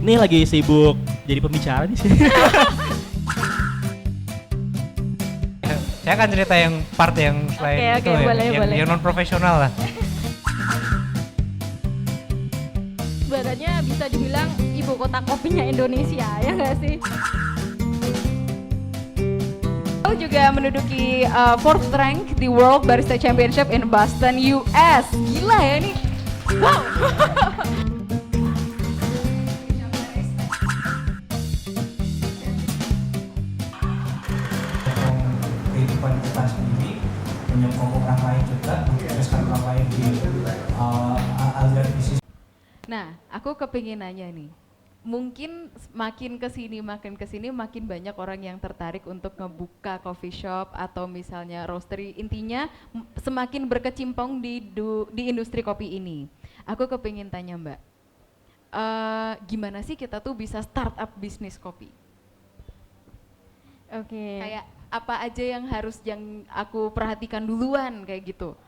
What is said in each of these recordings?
Nih lagi sibuk jadi pembicara di sini. Saya akan cerita yang part yang selain Oke, itu ya, boleh, boleh. yang non profesional lah. Sebenarnya bisa dibilang ibu kota kopinya Indonesia, ya nggak sih? Aku juga menduduki fourth rank di World Barista Championship in Boston, US. Gila ya ini. Wow. Kehidupan kita sendiri, menyokong orang lain juga, menginspirasi orang lain di aliran bisnis. Nah, aku kepingin nanya nih. Mungkin makin kesini makin banyak orang yang tertarik untuk ngebuka coffee shop atau misalnya roastery. Intinya semakin berkecimpung di industri kopi ini. Aku kepingin tanya Mbak, gimana sih kita tuh bisa start up bisnis kopi? Oke. Kayak apa aja yang aku perhatikan duluan kayak gitu?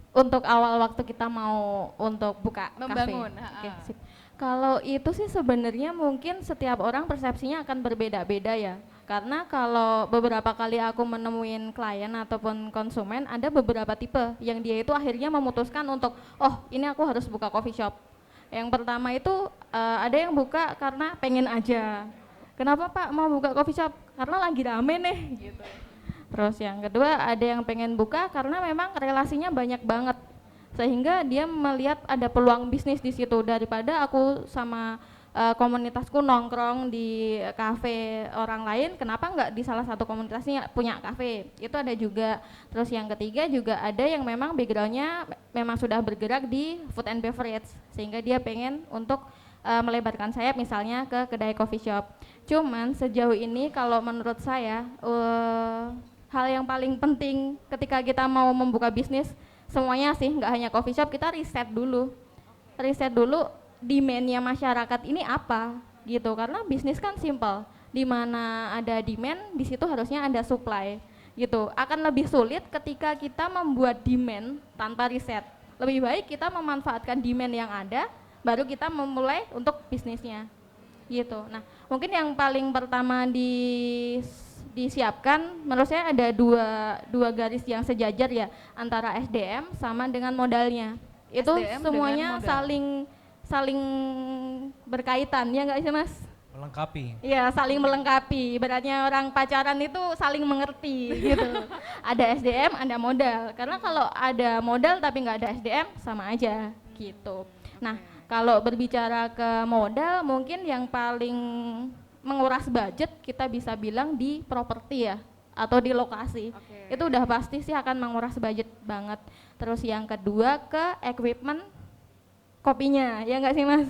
Untuk awal waktu kita mau untuk buka Membangun, kafe. ha-ha. Oke, sip. Kalau itu sih sebenarnya mungkin setiap orang persepsinya akan berbeda-beda ya. Karena kalau beberapa kali aku menemuin klien ataupun konsumen, ada beberapa tipe yang dia itu akhirnya memutuskan untuk, oh ini aku harus buka coffee shop. Yang pertama itu ada yang buka karena pengen aja. Kenapa Pak mau buka coffee shop? Karena lagi rame nih gitu. Terus yang kedua ada yang pengen buka karena memang relasinya banyak banget, sehingga dia melihat ada peluang bisnis di situ daripada aku sama komunitasku nongkrong di kafe orang lain, kenapa nggak di salah satu komunitasnya punya kafe, itu ada juga. Terus yang ketiga juga ada yang memang backgroundnya memang sudah bergerak di food and beverage, sehingga dia pengen untuk melebarkan sayap misalnya ke kedai coffee shop. Cuman sejauh ini kalau menurut saya hal yang paling penting ketika kita mau membuka bisnis, semuanya sih, nggak hanya coffee shop, kita riset dulu demand-nya masyarakat ini apa gitu, karena bisnis kan simple, di mana ada demand di situ harusnya ada supply gitu. Akan lebih sulit ketika kita membuat demand tanpa riset. Lebih baik kita memanfaatkan demand yang ada, baru kita memulai untuk bisnisnya gitu. Nah, mungkin yang paling pertama disiapkan menurut saya ada dua garis yang sejajar ya, antara SDM sama dengan modalnya. Itu SDM semuanya dengan modal. saling berkaitan ya nggak sih Mas? Melengkapi. Iya, saling melengkapi. Ibaratnya orang pacaran itu saling mengerti gitu. Ada SDM, ada modal. Karena kalau ada modal tapi nggak ada SDM sama aja gitu. Nah, kalau berbicara ke modal, mungkin yang paling menguras budget kita bisa bilang di properti ya, atau di lokasi. Itu udah pasti sih akan menguras budget banget. Terus yang kedua ke equipment kopinya, ya nggak sih Mas?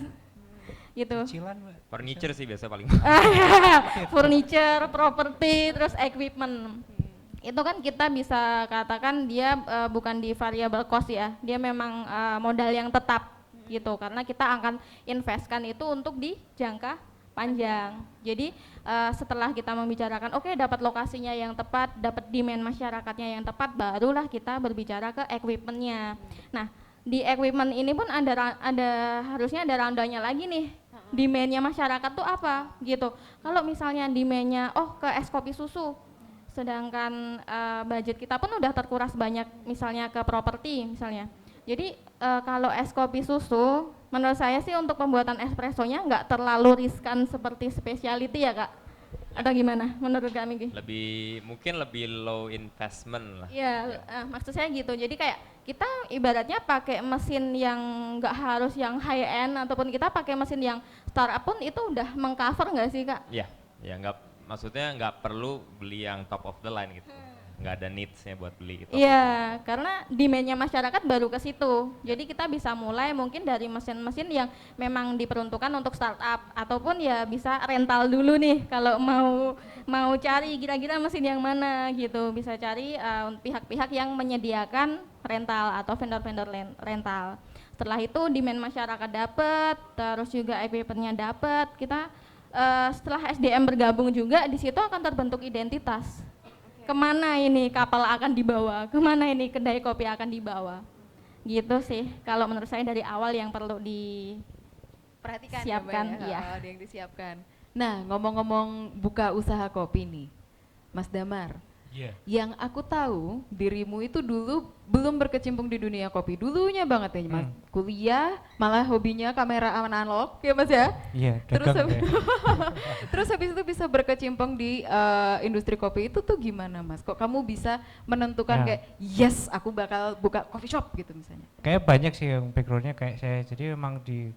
Gitu. Cicilan, Mbak. Furniture sih biasa paling. Furniture, properti, terus equipment. Itu kan kita bisa katakan dia bukan di variable cost ya, dia memang modal yang tetap gitu, karena kita akan investkan itu untuk di jangka panjang. Jadi setelah kita membicarakan oke, dapat lokasinya yang tepat, dapat demand masyarakatnya yang tepat, barulah kita berbicara ke equipmentnya. Nah, di equipment ini pun ada harusnya ada randanya lagi nih. Demandnya masyarakat tuh apa gitu. Kalau misalnya demandnya ke es kopi susu, sedangkan budget kita pun udah terkuras banyak misalnya ke properti misalnya. Jadi kalau es kopi susu, menurut saya sih untuk pembuatan espressonya nggak terlalu riskan seperti specialty ya Kak? Atau gimana menurut Kak Miki? Mungkin lebih low investment lah. Iya, maksud saya gitu. Jadi kayak kita ibaratnya pakai mesin yang nggak harus yang high end, ataupun kita pakai mesin yang startup pun itu udah mengcover nggak sih Kak? Iya, ya maksudnya nggak perlu beli yang top of the line gitu. Nggak ada needs-nya buat beli gitu. Iya, karena demand-nya masyarakat baru ke situ. Jadi kita bisa mulai mungkin dari mesin-mesin yang memang diperuntukkan untuk startup, ataupun ya bisa rental dulu nih kalau mau cari kira-kira mesin yang mana gitu. Bisa cari pihak-pihak yang menyediakan rental atau vendor-vendor rental. Setelah itu demand masyarakat dapat, terus juga equipment-nya dapat. Kita setelah SDM bergabung juga di situ akan terbentuk identitas. Kemana ini kapal akan dibawa, kemana ini kedai kopi akan dibawa, gitu sih kalau menurut saya dari awal yang perlu perhatikan Siapkan, ya Mbak iya. Oh, ada yang disiapkan. Nah, ngomong-ngomong buka usaha kopi nih, Mas Damar. Iya. Yang aku tahu dirimu itu dulu belum berkecimpung di dunia kopi. Dulunya banget ya, Mas. Kuliah, malah hobinya kamera analog, ya Mas ya? Iya, Terus dagang ya. Terus habis itu bisa berkecimpung di industri kopi itu tuh gimana Mas? Kok kamu bisa menentukan Ya. kayak yes aku bakal buka coffee shop gitu misalnya? Kayak banyak sih yang backgroundnya kayak saya, jadi memang di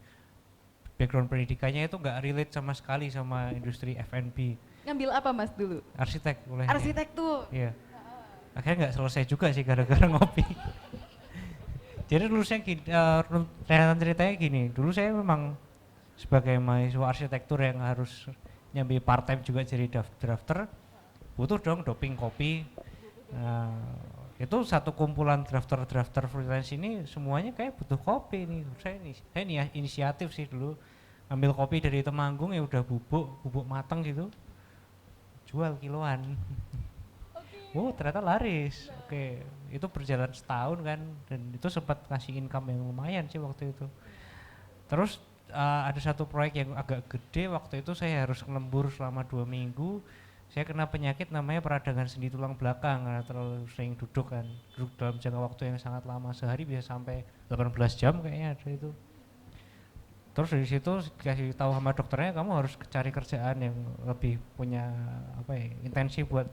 background pendidikannya itu nggak relate sama sekali sama industri F&B. Ngambil apa Mas dulu? Arsitek kuliahnya. Arsitektur. Iya. Akhirnya nggak selesai juga sih gara-gara ngopi. Jadi dulu saya rentetan ceritanya gini, dulu saya memang sebagai mahasiswa arsitektur yang harus nyambi part time juga jadi drafter, butuh dong doping kopi. Nah, itu satu kumpulan drafter freelance ini semuanya kayak butuh kopi nih. Saya nih inisiatif sih dulu ambil kopi dari Temanggung yang udah bubuk matang gitu, jual kiloan. Oh ternyata laris. Oke, itu berjalan setahun kan, dan itu sempat ngasih income yang lumayan sih waktu itu. Terus ada satu proyek yang agak gede, waktu itu saya harus lembur selama 2 minggu. Saya kena penyakit namanya peradangan sendi tulang belakang karena terlalu sering duduk dalam jangka waktu yang sangat lama, sehari bisa sampai 18 jam kayaknya ada itu. Terus dari situ dikasih tahu sama dokternya, kamu harus cari kerjaan yang lebih punya intensi buat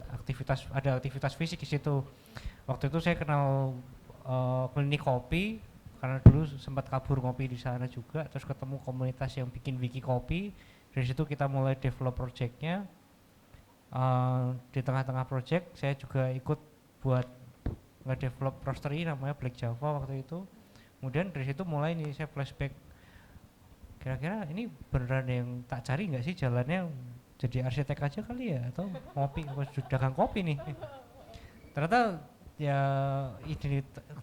ada aktivitas fisik di situ. Waktu itu saya kenal klinik kopi karena dulu sempat kabur ngopi di sana juga, terus ketemu komunitas yang bikin wiki kopi. Dari situ kita mulai develop projectnya. Di tengah-tengah project saya juga ikut buat nge-develop roastery namanya Black Java waktu itu. Kemudian dari situ mulai nih saya flashback, kira-kira ini beneran yang tak cari nggak sih jalannya, jadi arsitek aja kali ya, atau ngopi, dagang kopi nih. Ternyata ya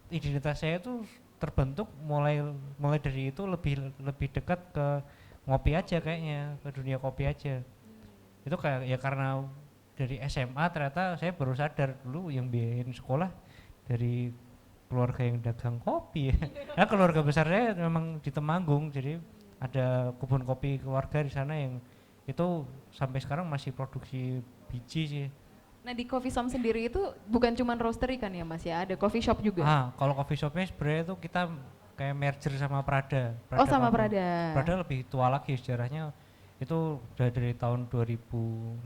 identitas saya itu terbentuk mulai dari itu lebih dekat ke ngopi aja kayaknya, ke dunia kopi aja. Itu kayak ya karena dari SMA ternyata saya baru sadar dulu yang biayain sekolah dari keluarga yang dagang kopi. Nah keluarga besar saya memang di Temanggung, jadi ada kebun kopi keluarga di sana yang itu sampai sekarang masih produksi biji sih. Nah di Coffee Shop sendiri itu bukan cuma roastery kan ya Mas ya, ada coffee shop juga? Kalau coffee shopnya sebenarnya itu kita kayak merger sama Prada. Oh sama Coffee. Prada. Prada lebih tua lagi sejarahnya, itu udah dari tahun 2006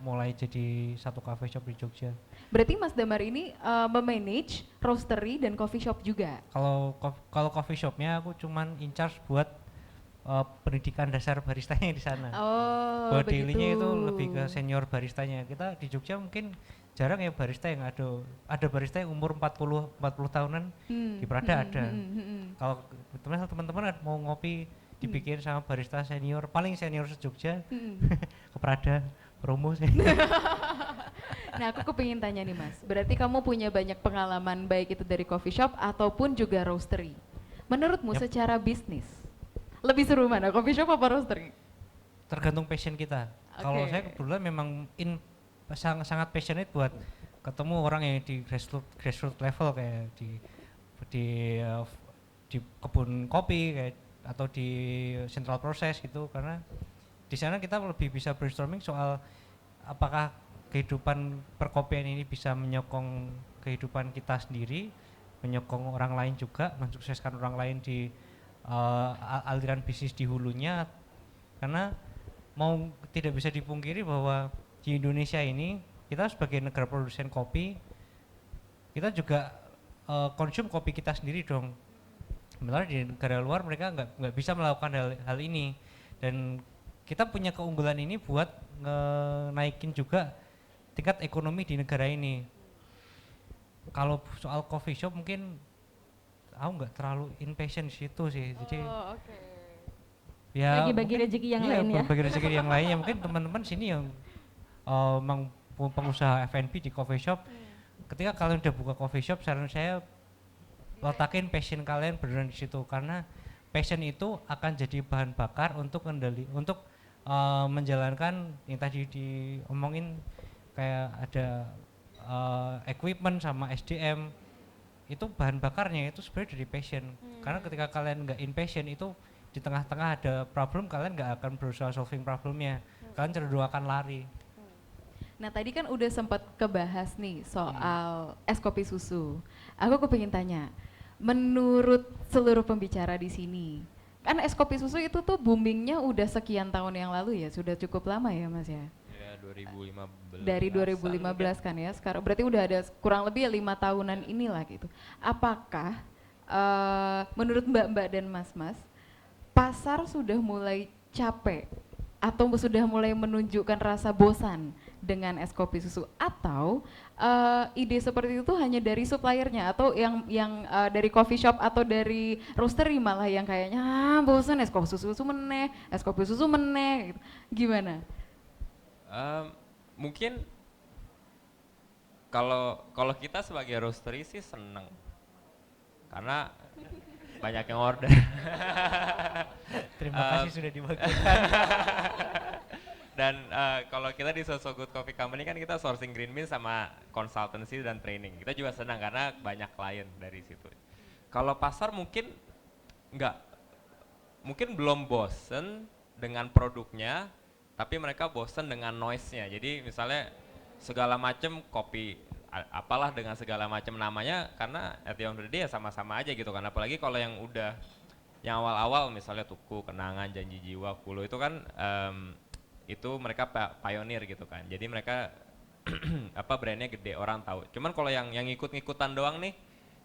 mulai jadi satu coffee shop di Jogja. Berarti Mas Damar ini memanage roastery dan coffee shop juga? Kalau coffee shopnya aku cuman in charge buat pendidikan dasar baristanya di sana. Oh Buat begitu. daily-nya itu lebih ke senior baristanya. Kita di Jogja mungkin jarang ya barista yang ada barista yang umur 40 tahunan di Prada ada. Kalau teman-teman mau ngopi dibikin sama barista senior, paling senior se-Jogja ke Prada, promo sih. Nah aku kepingin tanya nih Mas, berarti kamu punya banyak pengalaman baik itu dari coffee shop ataupun juga roastery. Menurutmu secara bisnis, lebih seru mana, coffee shop apa roastery? Tergantung passion kita. Kalau Oke. saya kebetulan memang sangat passionate buat ketemu orang yang di grassroots level kayak di kebun kopi kayak atau di central process gitu, karena di sana kita lebih bisa brainstorming soal apakah kehidupan perkopian ini bisa menyokong kehidupan kita sendiri, menyokong orang lain juga, mensukseskan orang lain di aliran bisnis di hulunya. Karena tidak bisa dipungkiri bahwa di Indonesia ini kita sebagai negara produsen kopi, kita juga konsum kopi kita sendiri dong. Sementara di negara luar mereka nggak bisa melakukan hal ini, dan kita punya keunggulan ini buat naikin juga tingkat ekonomi di negara ini. Kalau soal coffee shop mungkin aku nggak terlalu impatient situ sih, jadi ya Bagi-bagi mungkin- rezeki yang iya, lain ya. bagi rezeki yang lainnya. Mungkin teman-teman sini yang memang pengusaha F&B di coffee shop, ketika kalian udah buka coffee shop, saran saya letakin passion kalian beneran di situ, karena passion itu akan jadi bahan bakar untuk menjalankan yang tadi diomongin, kayak ada equipment sama SDM. Itu bahan bakarnya itu sebenarnya dari passion. Karena ketika kalian nggak in passion itu di tengah-tengah ada problem, kalian nggak akan berusaha solving problemnya, kalian cenderung akan lari. Nah tadi kan udah sempat kebahas nih soal es kopi susu. Aku kepingin tanya, menurut seluruh pembicara di sini, kan es kopi susu itu tuh boomingnya udah sekian tahun yang lalu ya, sudah cukup lama ya Mas ya? Ya 2015. Dari 2015 kan ya, sekarang berarti udah ada kurang lebih 5 tahunan inilah gitu. Apakah menurut Mbak-mbak dan Mas-mas, pasar sudah mulai capek atau sudah mulai menunjukkan rasa bosan dengan es kopi susu, atau ide seperti itu hanya dari suppliernya atau yang dari coffee shop atau dari roastery malah yang kayaknya bosan es kopi susu meneh, es kopi susu meneh gitu. Gimana? Mungkin kalau kita sebagai roastery sih seneng karena banyak yang order. Terima kasih sudah dibagikan. Dan kalau kita di So Good Coffee Company kan kita sourcing green bean sama consultancy dan training. Kita juga senang karena banyak klien dari situ. Kalau pasar mungkin belum bosen dengan produknya, tapi mereka bosen dengan noise-nya. Jadi misalnya segala macam kopi, apalah dengan segala macam namanya, karena at the end of the day ya sama-sama aja gitu kan. Apalagi kalau yang udah yang awal-awal misalnya Tuku, Kenangan, Janji Jiwa, Kulo itu kan itu mereka pioneer gitu kan. Jadi mereka brandnya gede, orang tahu. Cuman kalau yang ngikut-ngikutan doang nih,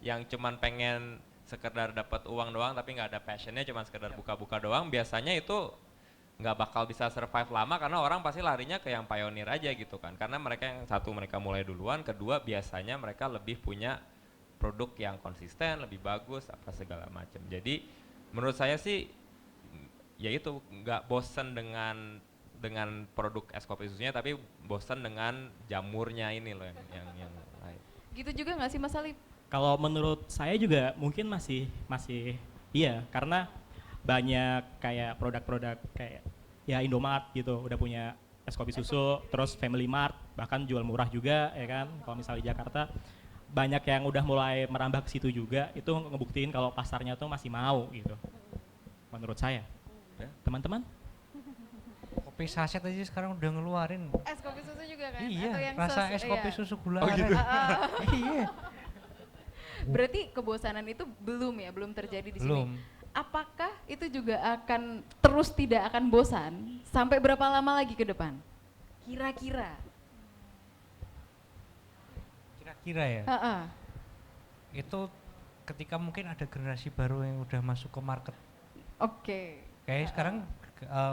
yang cuman pengen sekedar dapat uang doang tapi nggak ada passionnya, cuman sekedar buka-buka doang, biasanya itu nggak bakal bisa survive lama karena orang pasti larinya ke yang pioneer aja gitu kan. Karena mereka yang satu mereka mulai duluan, kedua biasanya mereka lebih punya produk yang konsisten, lebih bagus, apa segala macam. Jadi menurut saya sih ya itu nggak bosen dengan produk es kopi susunya, tapi bosan dengan jamurnya ini loh yang lain. Gitu juga nggak sih Mas Alif? Kalau menurut saya juga mungkin masih iya, karena banyak kayak produk-produk kayak ya Indomart gitu udah punya es kopi susu, terus Family Mart bahkan jual murah juga ya kan. Kalau misalnya di Jakarta banyak yang udah mulai merambah ke situ juga, itu ngebuktiin kalau pasarnya tuh masih mau gitu. Menurut saya. Ya, teman-teman? Kopi saset aja sekarang udah ngeluarin. Es kopi susu juga kan? Iya, atau yang rasa sos, es kopi iya. susu gula Oh, aren. gitu? Iya. Berarti kebosanan itu belum terjadi di Belum. sini. Apakah itu juga akan terus tidak akan bosan sampai berapa lama lagi ke depan? Kira-kira. Kira-kira ya. Itu ketika mungkin ada generasi baru yang udah masuk ke market. Oke. Kayak sekarang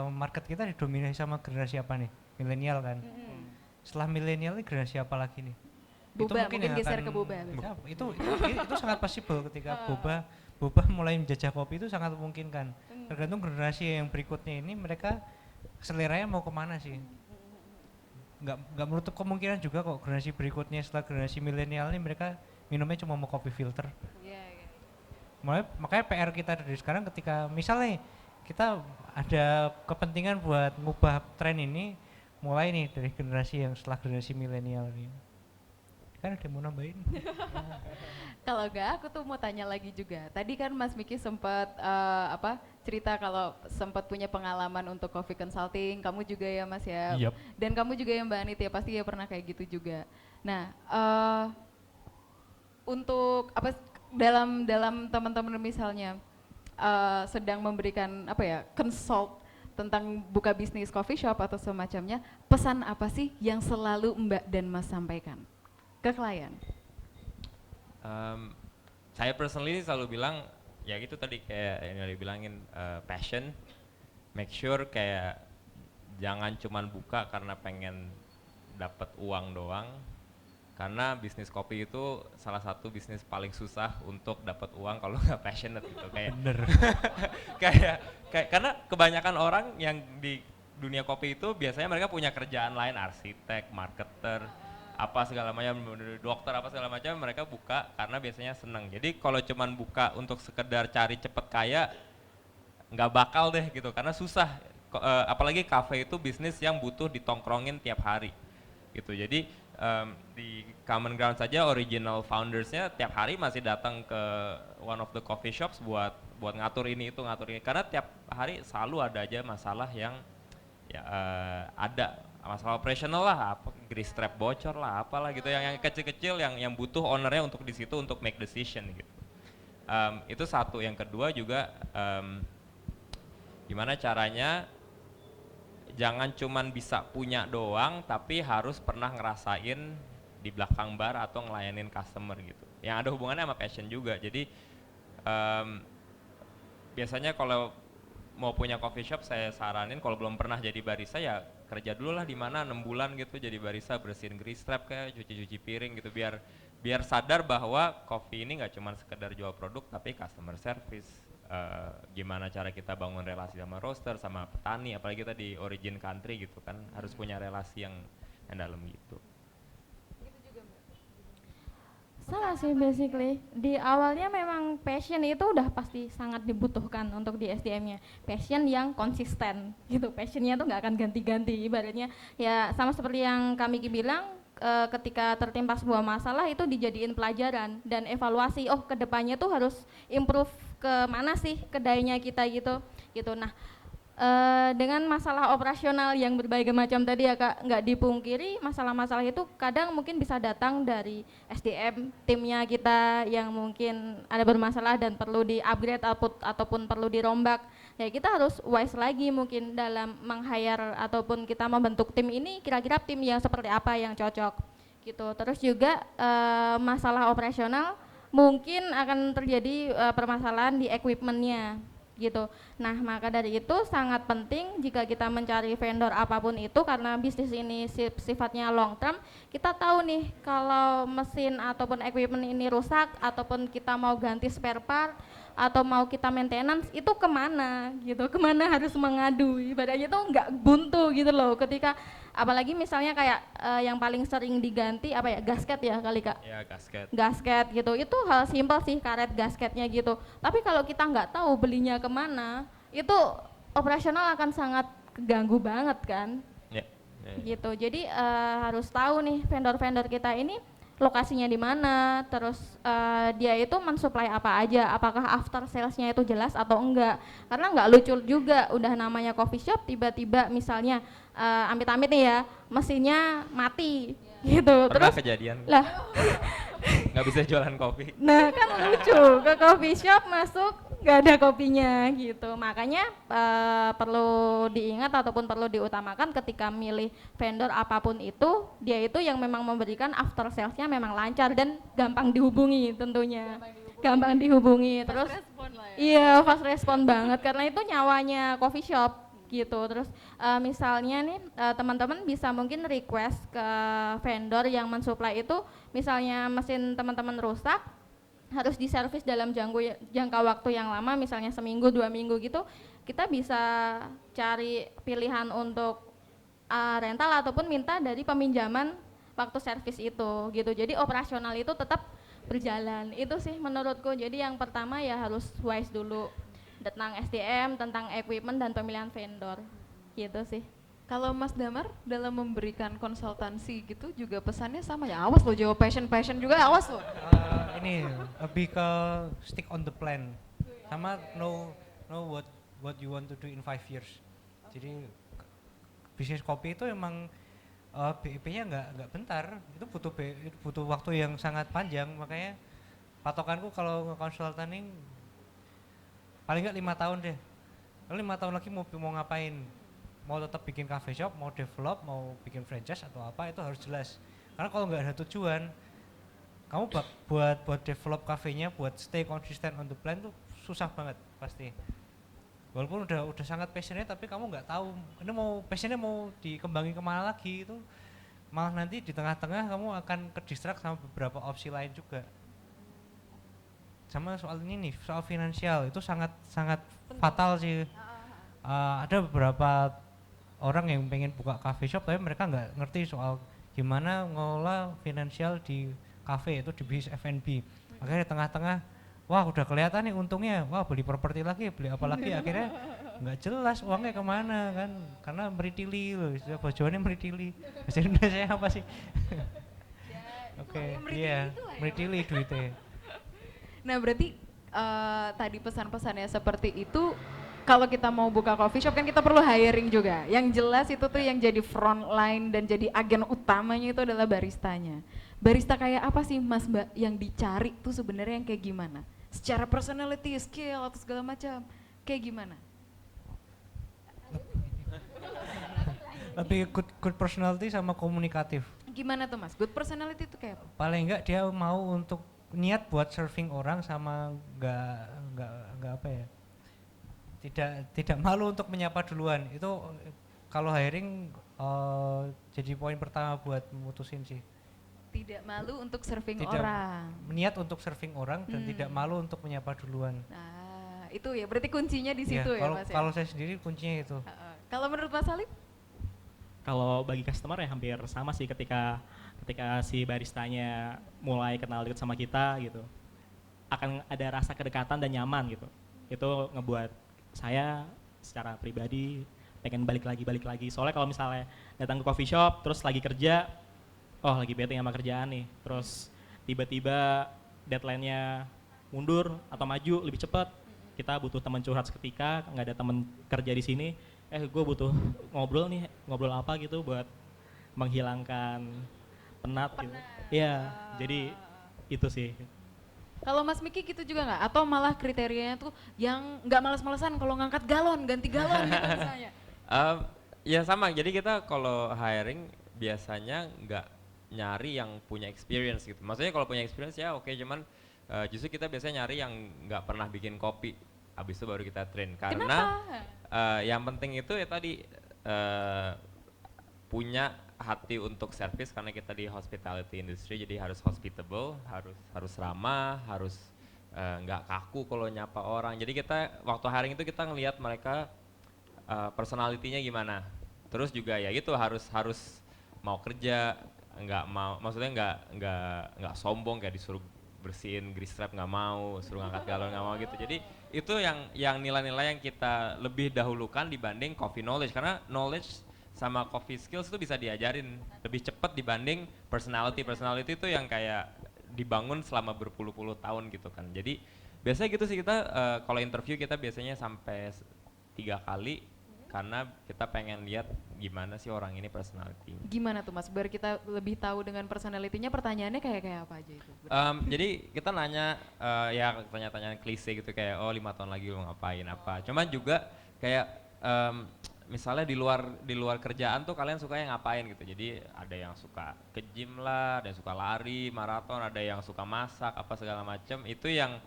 market kita didominasi sama generasi apa nih? Milenial kan. Setelah milenial ini generasi apa lagi nih? Boba, mungkin yang geser akan- ke boba. Ya, itu sangat possible ketika boba mulai menjajah kopi, itu sangat memungkinkan. Tergantung generasi yang berikutnya ini mereka seleranya mau kemana sih. Nggak menutup kemungkinan juga kok generasi berikutnya setelah generasi milenial ini mereka minumnya cuma mau kopi filter. Iya. Makanya PR kita dari sekarang ketika misalnya kita ada kepentingan buat ngubah tren ini, mulai nih dari generasi yang setelah generasi milenial ini. Kan ada yang mau nambahin? Kalau enggak, aku tuh mau tanya lagi juga. Tadi kan Mas Miki sempat cerita kalau sempat punya pengalaman untuk coffee consulting. Kamu juga ya Mas ya. Yep. Dan kamu juga ya Mbak Anit ya, pasti ya pernah kayak gitu juga. Nah, untuk dalam teman-teman misalnya sedang memberikan consult tentang buka bisnis coffee shop atau semacamnya, pesan apa sih yang selalu Mbak dan Mas sampaikan ke klien? Saya personally selalu bilang ya gitu tadi kayak yang dibilangin passion, make sure kayak jangan cuman buka karena pengen dapat uang doang, karena bisnis kopi itu salah satu bisnis paling susah untuk dapat uang kalau nggak passionate gitu kayak kayak karena kebanyakan orang yang di dunia kopi itu biasanya mereka punya kerjaan lain, arsitek, marketer, apa segala macam, dokter apa segala macam, mereka buka karena biasanya seneng. Jadi kalau cuman buka untuk sekedar cari cepet kaya nggak bakal deh gitu karena susah. Apalagi cafe itu bisnis yang butuh ditongkrongin tiap hari gitu. Jadi di Common Ground saja original foundersnya tiap hari masih datang ke one of the coffee shops buat buat ngatur ini itu ngatur ini, karena tiap hari selalu ada aja masalah yang ya ada masalah operasional lah, apa grease trap bocor lah, apalah gitu yang kecil-kecil yang butuh ownernya untuk di situ untuk make decision gitu. Itu satu. Yang kedua juga gimana caranya jangan cuman bisa punya doang, tapi harus pernah ngerasain di belakang bar atau ngelayanin customer gitu. Yang ada hubungannya sama passion juga. Jadi biasanya kalau mau punya coffee shop saya saranin kalau belum pernah jadi barista ya kerja dulu lah di mana 6 bulan gitu jadi barista, bersihin grease trap kayak cuci-cuci piring gitu, biar sadar bahwa kopi ini nggak cuma sekedar jual produk tapi customer service. Gimana cara kita bangun relasi sama roaster, sama petani, apalagi kita di origin country gitu kan, harus punya relasi yang dalam gitu. Sama sih basically. Di awalnya memang passion itu udah pasti sangat dibutuhkan untuk di SDM-nya. Passion yang konsisten gitu. Passionnya tuh nggak akan ganti-ganti. Ibaratnya ya sama seperti yang kami bilang, ketika tertimpa sebuah masalah itu dijadiin pelajaran dan evaluasi. Oh, kedepannya tuh harus improve ke mana sih kedainya kita gitu. Nah, dengan masalah operasional yang berbagai macam tadi ya Kak, nggak dipungkiri masalah-masalah itu kadang mungkin bisa datang dari SDM timnya kita yang mungkin ada bermasalah dan perlu di-upgrade ataupun perlu dirombak. Ya kita harus wise lagi mungkin dalam meng-hire ataupun kita membentuk tim ini, kira-kira tim yang seperti apa yang cocok gitu. Terus juga masalah operasional mungkin akan terjadi permasalahan di equipment-nya gitu. Nah, maka dari itu sangat penting jika kita mencari vendor apapun itu, karena bisnis ini sifatnya long term, kita tahu nih kalau mesin ataupun equipment ini rusak ataupun kita mau ganti spare part atau mau kita maintenance itu kemana gitu, kemana harus mengadu, ibaratnya tuh nggak buntu gitu loh ketika apalagi misalnya kayak yang paling sering diganti apa ya, gasket ya kali Kak. Ya, Gasket gitu, itu hal simpel sih, karet gasketnya gitu. Tapi kalau kita nggak tahu belinya kemana, itu operasional akan sangat keganggu banget kan. Ya. Gitu, jadi harus tahu nih vendor-vendor kita ini lokasinya di mana, terus dia itu mensuplai apa aja, apakah after salesnya itu jelas atau enggak, karena nggak lucu juga udah namanya coffee shop tiba-tiba misalnya amit-amit nih ya mesinnya mati gitu. Pernah Terus kejadian lah nggak bisa jualan kopi. nah kan lucu, ke coffee shop masuk nggak ada kopinya gitu. Makanya perlu diingat ataupun perlu diutamakan ketika milih vendor apapun itu, dia itu yang memang memberikan after salesnya memang lancar dan gampang dihubungi tentunya. Gampang dihubungi. Terus iya, fast respon banget karena itu nyawanya coffee shop gitu. Terus misalnya nih teman-teman bisa mungkin request ke vendor yang mensuplai itu, misalnya mesin teman-teman rusak harus diservis dalam jangka waktu yang lama, misalnya seminggu 2 minggu gitu, kita bisa cari pilihan untuk rental ataupun minta dari peminjaman waktu servis itu gitu. Jadi operasional itu tetap berjalan. Itu sih menurutku. Jadi yang pertama ya harus wise dulu tentang SDM, tentang equipment dan pemilihan vendor gitu sih. Kalau Mas Damar dalam memberikan konsultansi gitu juga pesannya sama ya, awas lo jawab passion juga, awas lo. Ini lebih ke stick on the plan, sama know what you want to do in 5 years. Jadi bisnis kopi itu emang BIP-nya nggak bentar, itu butuh waktu yang sangat panjang. Makanya patokanku kalau nge-consulting paling nggak 5 tahun deh. Lalu 5 tahun lagi mau ngapain? Mau tetap bikin cafe shop, mau develop, mau bikin franchise atau apa, itu harus jelas. Karena kalau nggak ada tujuan, kamu buat develop kafenya, buat stay consistent on the plan tuh susah banget pasti. Walaupun udah sangat passionate, tapi kamu nggak tahu ini passionnya mau dikembangin kemana lagi, itu malah nanti di tengah-tengah kamu akan ke-distract sama beberapa opsi lain juga. Sama soal ini nih, soal finansial itu sangat fatal sih. Ada beberapa orang yang pengen buka cafe shop tapi mereka nggak ngerti soal gimana ngelola finansial di cafe, itu di bisnis F&B. Akhirnya di tengah-tengah, wah udah kelihatan nih untungnya, wah beli properti lagi, beli apa lagi, akhirnya nggak jelas uangnya kemana kan, karena meritili loh, bojoannya meritili. Bahasa Indonesia apa sih? Oke, iya meritili duitnya. Nah berarti tadi pesan-pesannya seperti itu, kalau kita mau buka coffee shop kan kita perlu hiring juga. Yang jelas itu tuh yang jadi front line dan jadi agen utamanya itu adalah baristanya. Barista kayak apa sih Mas Mbak yang dicari tuh sebenarnya yang kayak gimana? Secara personality, skill atau segala macam, kayak gimana? Lebih good personality sama komunikatif. Gimana tuh Mas? Good personality itu kayak apa? Paling enggak dia mau untuk niat buat serving orang sama nggak apa ya, tidak malu untuk menyapa duluan. Itu kalau hiring jadi poin pertama buat memutusin sih. Tidak malu untuk serving Tidak orang. niat untuk serving orang dan tidak malu untuk menyapa duluan. Nah, itu ya berarti kuncinya di situ ya kalau Mas ya. kalau saya sendiri kuncinya itu. Kalau menurut Mas Salim? Kalau bagi customer ya hampir sama sih, ketika si baristanya mulai kenal dekat sama kita gitu, akan ada rasa kedekatan dan nyaman gitu. Itu ngebuat saya secara pribadi pengen balik lagi. Soalnya kalau misalnya datang ke coffee shop terus lagi kerja, oh lagi bete sama kerjaan nih, terus tiba-tiba deadline-nya mundur atau maju lebih cepat, kita butuh teman curhat seketika, nggak ada teman kerja di sini, gue butuh ngobrol apa gitu buat menghilangkan penat gitu. Iya, jadi itu sih. Kalau Mas Miki gitu juga nggak? Atau malah kriterianya tuh yang nggak males-malesan kalau ngangkat galon, ganti galon gitu misalnya? Ya sama, jadi kita kalau hiring biasanya nggak nyari yang punya experience gitu. Maksudnya kalau punya experience ya oke, cuman justru kita biasanya nyari yang nggak pernah bikin kopi. Habis itu baru kita train. Karena yang penting itu ya tadi punya hati untuk service, karena kita di hospitality industry jadi harus hospitable, harus ramah, harus nggak kaku kalau nyapa orang. Jadi kita waktu hiring itu kita ngelihat mereka personality-nya gimana. Terus juga ya gitu harus mau kerja, maksudnya nggak sombong kayak disuruh bersihin grease trap nggak mau, suruh ngangkat galon nggak mau gitu. Jadi itu yang nilai-nilai yang kita lebih dahulukan dibanding coffee knowledge, karena knowledge sama coffee skills itu bisa diajarin lebih cepat dibanding personality itu yang kayak dibangun selama berpuluh-puluh tahun gitu kan. Jadi biasanya gitu sih kita kalau interview kita biasanya sampai 3 kali, karena kita pengen lihat gimana sih orang ini personality. Gimana tuh Mas, biar kita lebih tahu dengan personality-nya, pertanyaannya kayak apa aja itu? Jadi kita nanya ya tanya-tanya klise gitu kayak 5 tahun lagi lu ngapain apa. Cuman juga kayak misalnya di luar kerjaan tuh kalian suka yang ngapain gitu. Jadi ada yang suka ke gym lah, ada yang suka lari, maraton, ada yang suka masak apa segala macam. Itu yang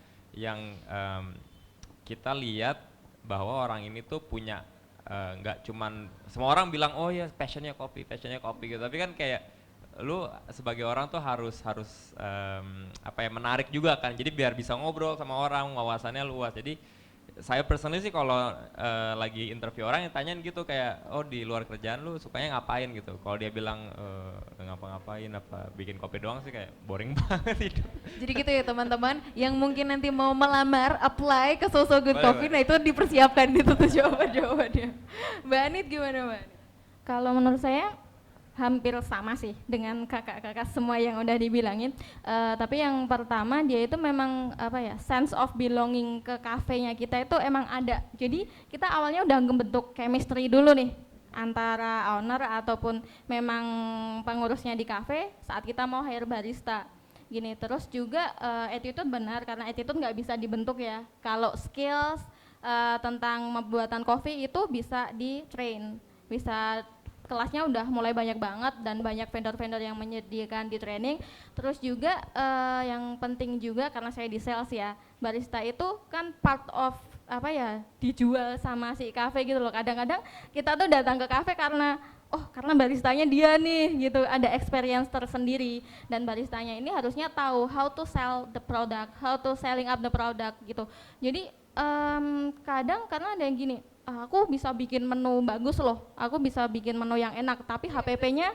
kita lihat bahwa orang ini tuh punya nggak cuman semua orang bilang oh ya passionnya kopi gitu, tapi kan kayak lu sebagai orang tuh harus menarik juga kan, jadi biar bisa ngobrol sama orang, wawasannya luas. Jadi saya personally sih kalau lagi interview orang yang tanyain gitu kayak oh di luar kerjaan lu sukanya ngapain gitu, kalau dia bilang ngapa-ngapain apa bikin kopi doang sih kayak boring banget hidup. Jadi gitu ya teman-teman, yang mungkin nanti mau melamar, apply ke So So Good Boleh, Coffee, nah itu dipersiapkan gitu tuh jawaban-jawabannya. Mbak Anit gimana Mbak Anit? Kalau menurut saya hampir sama sih dengan kakak-kakak semua yang udah dibilangin. Tapi yang pertama dia itu memang sense of belonging ke kafenya kita itu emang ada. Jadi kita awalnya udah ngebentuk chemistry dulu nih antara owner ataupun memang pengurusnya di kafe saat kita mau hire barista. Gini, terus juga attitude benar, karena attitude nggak bisa dibentuk ya. Kalau skills tentang pembuatan kopi itu bisa di train, bisa kelasnya udah mulai banyak banget dan banyak vendor-vendor yang menyediakan di training. Terus juga yang penting juga karena saya di sales ya, barista itu kan part of dijual sama si kafe gitu loh. Kadang-kadang kita tuh datang ke kafe karena baristanya dia nih gitu, ada experience tersendiri, dan baristanya ini harusnya tahu how to sell the product, how to selling up the product gitu. Jadi kadang karena ada yang gini, aku bisa bikin menu bagus loh, aku bisa bikin menu yang enak, tapi HPP-nya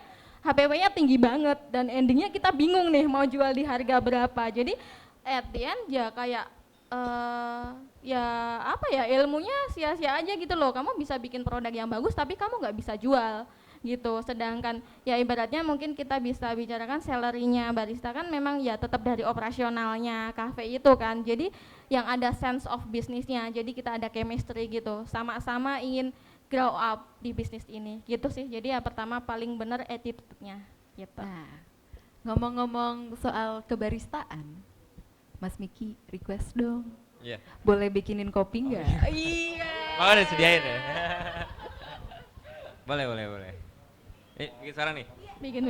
tinggi banget dan endingnya kita bingung nih mau jual di harga berapa. Jadi at the end ya kayak ilmunya sia-sia aja gitu loh. Kamu bisa bikin produk yang bagus tapi kamu nggak bisa jual gitu. Sedangkan ya ibaratnya mungkin kita bisa bicarakan salary-nya barista kan memang ya tetap dari operasionalnya kafe itu kan. Jadi yang ada sense of bisnisnya, jadi kita ada chemistry gitu, sama-sama ingin grow up di bisnis ini gitu sih. Jadi ya pertama paling bener attitude-nya gitu. Nah, ngomong-ngomong soal kebaristaan, Mas Miki request dong. Iya. Boleh bikinin kopi nggak? Iya. Oh, udah sediain ya. Boleh. Bikin suara nih. Bikin